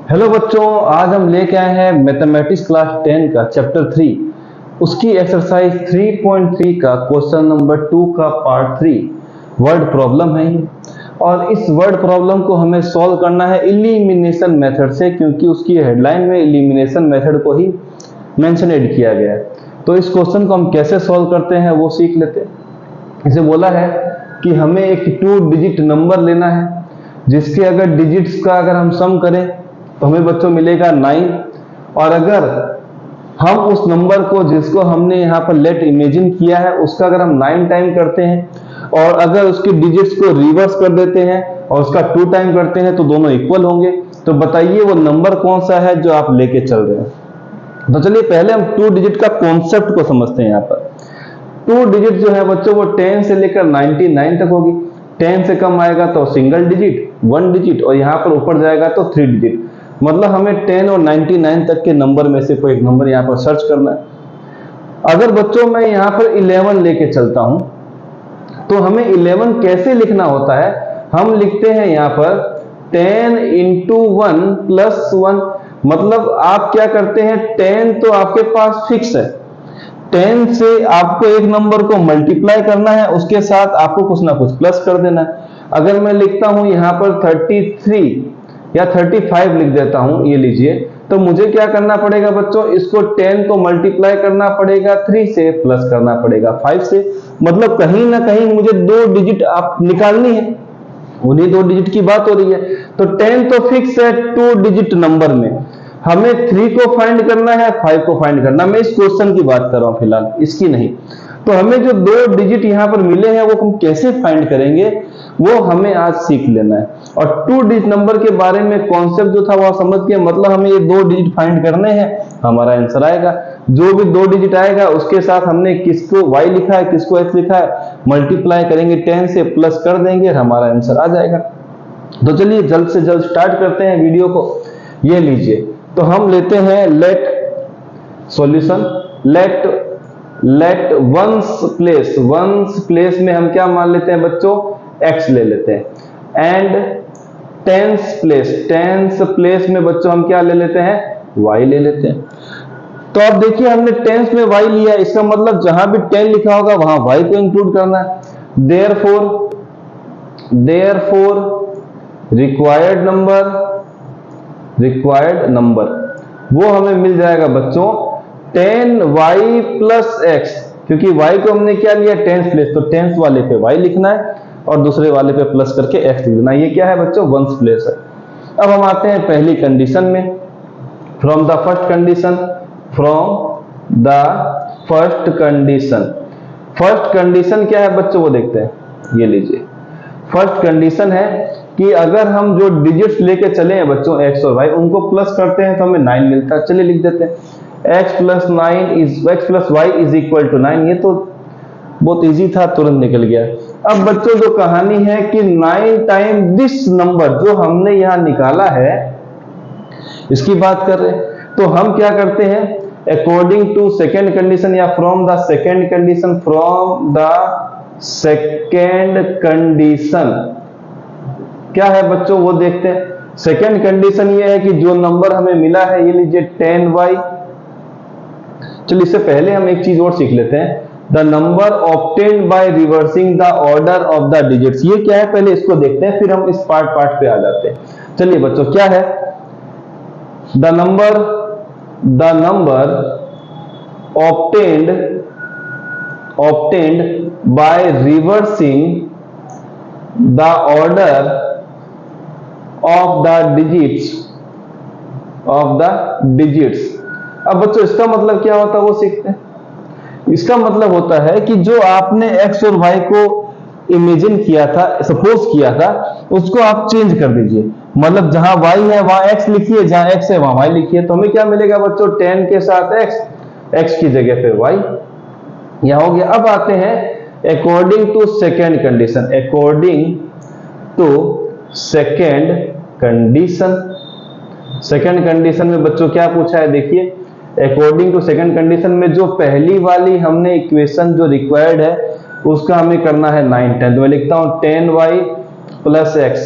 Hello बच्चों, आज हम लेके आए हैं मैथमेटिक्स क्लास 10 का चैप्टर 3 उसकी एक्सरसाइज 3.3 का क्वेश्चन नंबर 2 का पार्ट 3 वर्ड प्रॉब्लम है ये। और इस वर्ड प्रॉब्लम को हमें सॉल्व करना है एलिमिनेशन मेथड से, क्योंकि उसकी हेडलाइन में एलिमिनेशन मेथड को ही मेंशनेड किया गया है। तो इस क्वेश्चन को हम कैसे सॉल्व करते हैं वो सीख लेते हैं। इसे बोला है कि हमें एक 2 डिजिट नंबर लेना है जिसके अगर डिजिट्स का अगर हम सम करें तो हमें बच्चों मिलेगा 9। और अगर हम उस नंबर को जिसको हमने यहाँ पर लेट इमेजिन किया है उसका अगर हम 9 टाइम करते हैं और अगर उसके डिजिट्स को रिवर्स कर देते हैं और उसका 2 टाइम करते हैं तो दोनों इक्वल होंगे। तो बताइए वो नंबर कौन सा है जो आप लेके चल रहे हैं। तो चलिए पहले हम 2 डिजिट का कॉन्सेप्ट को समझते हैं। यहाँ पर 2 डिजिट जो है बच्चों वो 10 से लेकर 99 तक होगी। 10 से कम आएगा तो सिंगल डिजिट, 1 डिजिट, और यहाँ पर ऊपर जाएगा तो 3 डिजिट। मतलब हमें 10 और 99 तक के नंबर में से कोई एक नंबर यहाँ पर सर्च करना है। अगर बच्चों मैं यहाँ पर 11 लेके चलता हूं तो हमें 11 कैसे लिखना होता है। हम लिखते हैं यहाँ पर 10 इंटू 1 प्लस 1। मतलब आप क्या करते हैं, 10 तो आपके पास फिक्स है, 10 से आपको एक नंबर को मल्टीप्लाई करना है, उसके साथ आपको कुछ ना कुछ प्लस कर देना है। अगर मैं लिखता हूं यहाँ पर 33 या 35 लिख देता हूं, ये लीजिए, तो मुझे क्या करना पड़ेगा बच्चों, इसको 10 को मल्टीप्लाई करना पड़ेगा 3 से, प्लस करना पड़ेगा 5 से। मतलब कहीं ना कहीं मुझे 2 डिजिट आप निकालनी है, उन्हीं 2 डिजिट की बात हो रही है। तो 10 तो फिक्स है 2 डिजिट नंबर में, हमें 3 को फाइंड करना है, 5 को फाइंड करना। मैं इस क्वेश्चन की बात कर रहा हूं फिलहाल, इसकी नहीं। तो हमें जो 2 डिजिट यहां पर मिले हैं वो हम कैसे फाइंड करेंगे वो हमें आज सीख लेना है। और 2 डिजिट नंबर के बारे में कॉन्सेप्ट जो था वो समझ के, मतलब हमें ये 2 डिजिट फाइंड करने हैं, हमारा आंसर आएगा। जो भी 2 डिजिट आएगा उसके साथ हमने किसको y लिखा है किसको x लिखा है, मल्टीप्लाई करेंगे 10 से, प्लस कर देंगे, हमारा आंसर आ जाएगा। तो चलिए जल्द से जल्द स्टार्ट करते हैं वीडियो को। ये लीजिए, तो हम लेते हैं let solution. Let once place में हम क्या मान लेते हैं बच्चों, x ले लेते हैं। एंड टेंस प्लेस में बच्चों हम क्या ले लेते हैं, y ले लेते हैं। तो अब देखिए हमने टेंस में y लिया, इसका मतलब जहां भी 10 लिखा होगा वहां y को इंक्लूड करना है। देयरफॉर रिक्वायर्ड नंबर वो हमें मिल जाएगा बच्चों 10y प्लस x, क्योंकि y को हमने क्या लिया, टेंस प्लेस, तो टेंस वाले पे y लिखना है और दूसरे वाले पे प्लस करके x लिख देना। ये क्या है बच्चों, वंस प्लेस है। अब हम आते हैं पहली कंडीशन में, फ्रॉम द फर्स्ट कंडीशन क्या है बच्चों वो देखते हैं। ये लीजिए, फर्स्ट कंडीशन है कि अगर हम जो डिजिट्स लेके चले हैं बच्चों x और y, उनको प्लस करते हैं तो हमें 9 मिलता है। चलिए लिख देते हैं x plus y is equal to 9। ये तो बहुत इजी था, तुरंत निकल गया। अब बच्चों जो कहानी है कि 9 टाइम दिस नंबर जो हमने यहां निकाला है इसकी बात कर रहे हैं। तो हम क्या करते हैं, अकॉर्डिंग टू सेकेंड कंडीशन या फ्रॉम द सेकेंड कंडीशन क्या है बच्चों वो देखते हैं। सेकेंड कंडीशन ये है कि जो नंबर हमें मिला है, ये लीजिए 10y। चलिए इससे पहले हम एक चीज और सीख लेते हैं, the number obtained by reversing the order of the digits. ये क्या है पहले इसको देखते हैं, फिर हम इस पार्ट पे आ जाते हैं। चलिए बच्चों क्या है, the number obtained by reversing the order of the digits. अब बच्चों इसका मतलब क्या होता है वो सीखते हैं। इसका मतलब होता है कि जो आपने x और y को इमेजिन किया था, सपोज किया था, उसको आप चेंज कर दीजिए। मतलब जहां y है वहां x लिखिए, जहां x है वहां y लिखिए। तो हमें क्या मिलेगा बच्चों, 10 के साथ x की जगह पे y। यह हो गया। अब आते हैं अकॉर्डिंग टू सेकेंड कंडीशन में बच्चों क्या पूछा है, देखिए अकॉर्डिंग टू सेकेंड कंडीशन में जो पहली वाली हमने इक्वेशन जो रिक्वायर्ड है उसका हमें करना है 9 10। तो मैं लिखता हूं 10y प्लस x,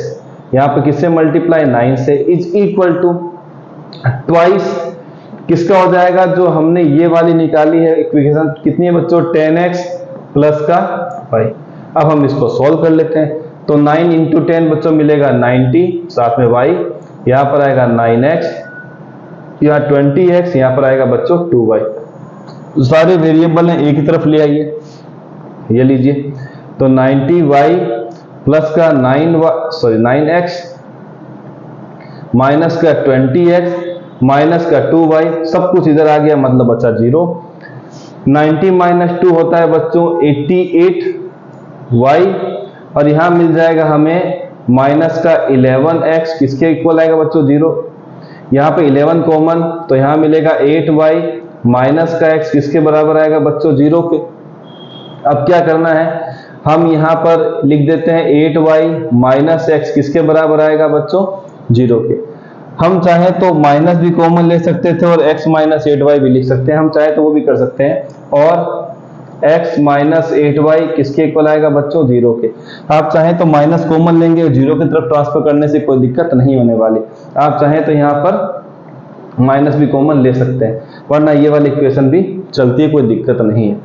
यहां पे किससे मल्टीप्लाई, 9 से, इज इक्वल टू ट्वाइस किसका हो जाएगा, जो हमने ये वाली निकाली है इक्वेशन, कितनी है बच्चों 10x प्लस का y। अब हम इसको सॉल्व कर लेते हैं। तो 9 इंटू 10 बच्चों मिलेगा 90, साथ में y, यहाँ पर आएगा 9x, यहाँ 20x, यहाँ पर आएगा बच्चों 2y। सारे वेरिएबल हैं, एक ही तरफ ले आइए, ये लीजिए। तो 90y प्लस का 9x माइनस का 20x माइनस का 2y, सब कुछ इधर आ गया, मतलब बचा 0। 90 माइनस 2 होता है बच्चों 88y, और यहां मिल जाएगा हमें माइनस का 11x, किसके इक्वल आएगा बच्चों 0। यहाँ पे 11 कॉमन, तो यहाँ मिलेगा 8y माइनस का x, किसके बराबर आएगा बच्चों 0 के। अब क्या करना है, हम यहाँ पर लिख देते हैं 8y माइनस x, किसके बराबर आएगा बच्चों 0 के। हम चाहे तो माइनस भी कॉमन ले सकते थे और x माइनस 8y भी लिख सकते हैं, हम चाहे तो वो भी कर सकते हैं। और x माइनस 8y किसके इक्वल आएगा बच्चों 0 के। आप चाहें तो माइनस कॉमन लेंगे और 0 की तरफ ट्रांसफर करने से कोई दिक्कत नहीं होने वाली। आप चाहें तो यहाँ पर माइनस भी कॉमन ले सकते हैं, वरना ये वाली इक्वेशन भी चलती है, कोई दिक्कत नहीं है।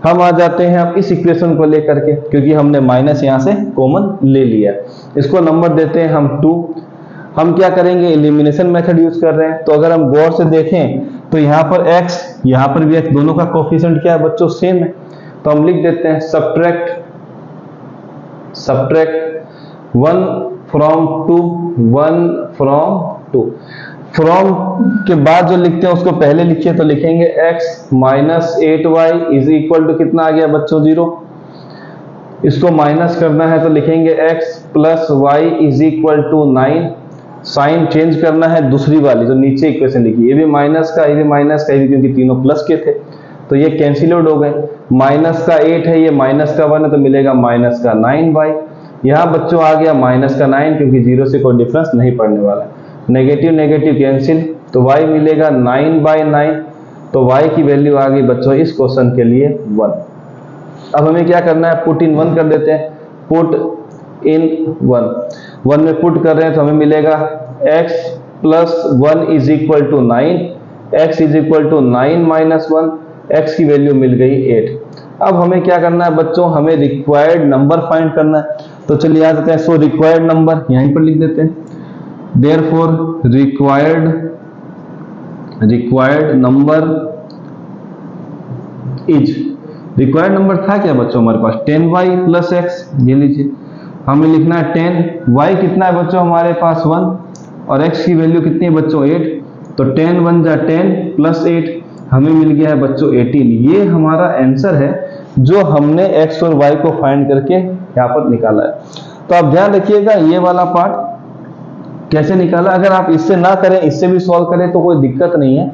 हम आ जाते हैं अब इस इक्वेशन को लेकर के, क्योंकि हमने माइनस यहाँ से कॉमन ले लिया। इसको नंबर देते हैं हम 2। हम क्या करेंगे, एलिमिनेशन मेथड यूज कर रहे हैं। तो अगर हम गौर से देखें तो यहाँ पर x, यहाँ पर भी x, दोनों का कोफिशिएंट क्या है बच्चों सेम है। तो हम लिख देते हैं सब्ट्रैक्ट 1 फ्रॉम 2, 1 फ्रॉम 2। फ्रॉम के बाद जो लिखते हैं उसको पहले लिखिए, तो लिखेंगे x minus 8y is equal to कितना आ गया बच्चों 0। इसको माइनस करना है तो लिखेंगे x plus y is equal to 9। Sign change करना है, दूसरी वाली जो नीचे इक्वेशन लिखी, ये भी माइनस का, ये भी माइनस का, ये भी, क्योंकि तीनों प्लस के थे तो ये कैंसिल आउट हो गए। माइनस का 8 है, ये माइनस का 1 है, तो मिलेगा माइनस का 9y। यहाँ बच्चों आ गया माइनस का 9, क्योंकि 0 से कोई डिफरेंस नहीं पड़ने वाला। नेगेटिव नेगेटिव कैंसिल, तो y मिलेगा 9/9। तो y की वैल्यू आ गई बच्चों इस क्वेश्चन के लिए 1। अब हमें क्या करना है, पुट इन 1 कर देते हैं। पुट इन 1 में पुट कर रहे हैं तो हमें मिलेगा x plus 1 is equal to 9, x is equal to 9 minus 1, x की वैल्यू मिल गई 8। अब हमें क्या करना है बच्चों, हमें रिक्वायर्ड नंबर फाइंड करना है। तो चलिए आ जाते हैं। सो रिक्वायर्ड नंबर यहीं पर लिख देते हैं, therefore required number is, required number था क्या बच्चों हमारे पास 10y प्लस x, ये लीजिए। हमें लिखना है 10, y कितना है बच्चों हमारे पास 1, और x की वैल्यू कितनी है बच्चों 8। तो 10 1 जा 10 प्लस 8, हमें मिल गया है बच्चों 18। ये हमारा आंसर है जो हमने x और y को फाइंड करके यहाँ पर निकाला है। तो आप ध्यान रखिएगा ये वाला पार्ट कैसे निकाला। अगर आप इससे ना करें, इससे भी सॉल्व करें तो कोई दिक्कत नहीं है,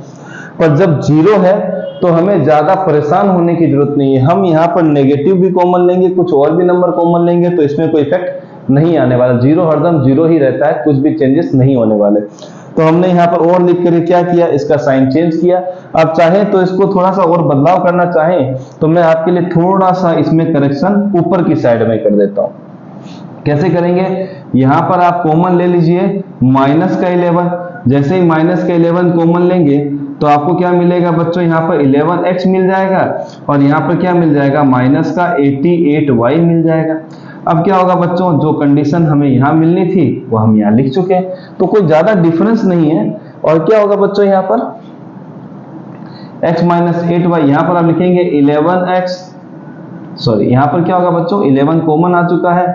पर जब 0 है तो हमें ज्यादा परेशान होने की जरूरत नहीं है। हम यहाँ पर नेगेटिव भी कॉमन लेंगे, कुछ और भी नंबर कॉमन लेंगे, तो इसमें कोई इफेक्ट नहीं आने वाला। 0 हरदम 0 ही रहता है, कुछ भी चेंजेस नहीं होने वाले। तो हमने यहाँ पर और लिख कर क्या किया, इसका साइन चेंज किया। आप चाहें तो इसको थोड़ा सा और बदलाव करना चाहें तो मैं आपके लिए थोड़ा सा इसमें करेक्शन ऊपर की साइड में कर देता हूँ। कैसे करेंगे, यहाँ पर आप कॉमन ले लीजिए माइनस का 11। जैसे ही माइनस का 11 कॉमन लेंगे तो आपको क्या मिलेगा बच्चों, यहाँ पर 11x मिल जाएगा, और यहाँ पर क्या मिल जाएगा माइनस का 88y मिल जाएगा। अब क्या होगा बच्चों, जो कंडीशन हमें यहाँ मिलनी थी वो हम यहाँ लिख चुके हैं, तो कोई ज्यादा डिफरेंस नहीं है। और क्या होगा बच्चों, यहाँ पर x माइनस 8y, यहाँ पर आप लिखेंगे 11x, सॉरी यहाँ पर क्या होगा बच्चों 11 कॉमन आ चुका है,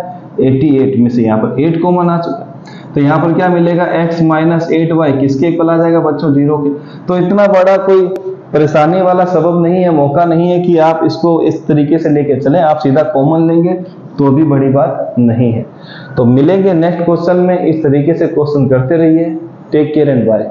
88 में से यहाँ पर 8 कॉमन आ चुका है, तो यहाँ पर क्या मिलेगा x माइनस 8y किसके इक्वल आ जाएगा बच्चों 0 के। तो इतना बड़ा कोई परेशानी वाला सबब नहीं है, मौका नहीं है कि आप इसको इस तरीके से लेके चलें। आप सीधा कॉमन लेंगे तो भी बड़ी बात नहीं है। तो मिलेंगे नेक्स्ट क्वेश्चन में, इस तरीके से क्वेश्चन करते रहिए। Take care and bye.